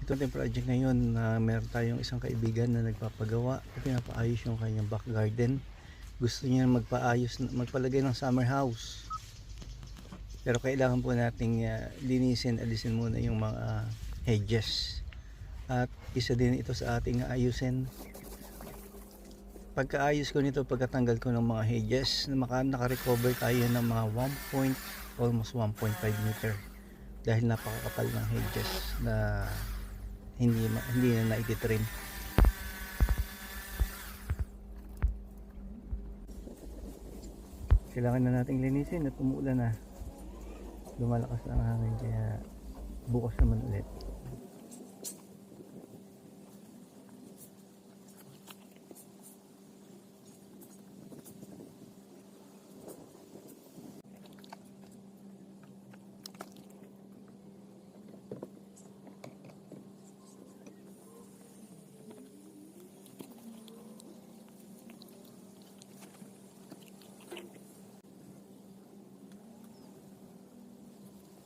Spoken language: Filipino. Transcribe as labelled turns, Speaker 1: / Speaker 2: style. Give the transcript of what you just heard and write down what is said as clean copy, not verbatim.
Speaker 1: Ito yung project ngayon na meron tayong isang kaibigan na nagpapagawa o pinapaayos yung kanyang back garden. Gusto niya magpaayos, magpalagay ng summer house. Pero kailangan po nating linisin, alisin muna yung mga hedges. At isa din ito sa ating ayusin. Pagkaayos ko nito, pagkatanggal ko ng mga hedges, naka-recover tayo ng mga almost 1.5 meter. Dahil napakakapal ng hedges na hindi na naititrim. Kailangan na nating linisin at umuulan na, lumalakas ang hangin, kaya bukas naman ulit.